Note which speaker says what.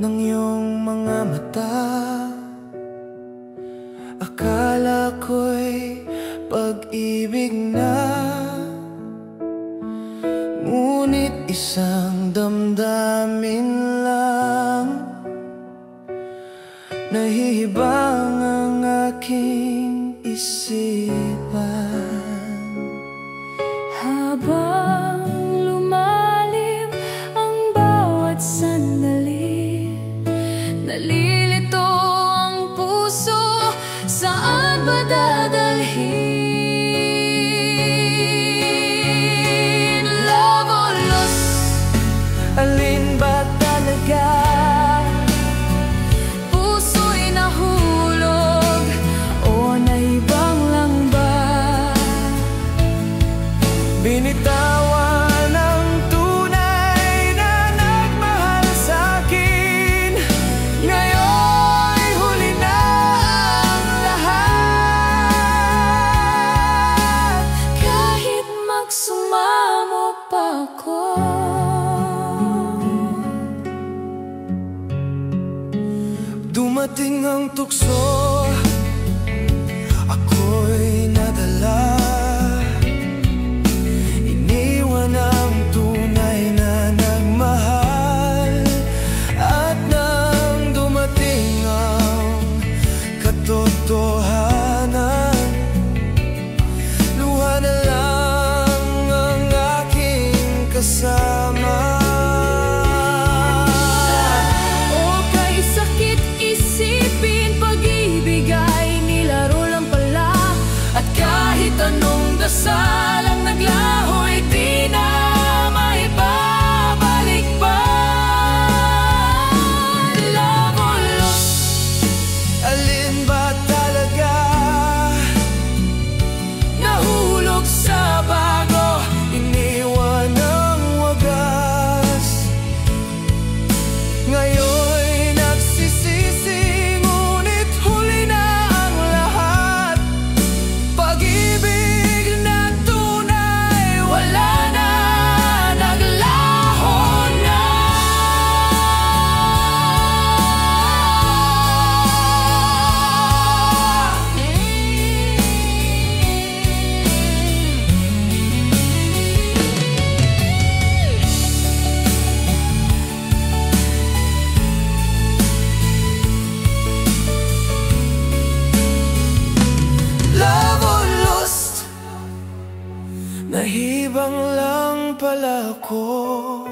Speaker 1: ng iyong mga mata. Akala ko'y pag-ibig na, ngunit isang damdamin lang. Nahihibang ang aking isipan
Speaker 2: habang lumalim ang bawat sandali. Nalilito ang puso, saan ba dadalhin? Love or lost,
Speaker 1: alin ba talaga?
Speaker 2: Puso'y nahulog o naibang lang ba?
Speaker 1: Binitawan ang tunay na nagmahal sa'kin. Ngayon'y huli na ang lahat.
Speaker 2: Kahit magsumamo pa ako,
Speaker 1: dumating ang tukso, ako'y nadala. Iniwan ang tunay na nagmahal. At nang dumating ang katotohanan, luha na lang ang aking kasama.
Speaker 2: anong dasal ang naglaho'y di na maibabalik pa. Love or lost,
Speaker 1: alin ba talaga?
Speaker 2: nahulog sa bago,
Speaker 1: iniwan ng wagas. Ngayon'y nagsisisi, ngunit huli na ang lahat. Pag-ibig na tunay,
Speaker 2: wala na, naglaho na.
Speaker 1: love or lost, nahibang lang pala ako.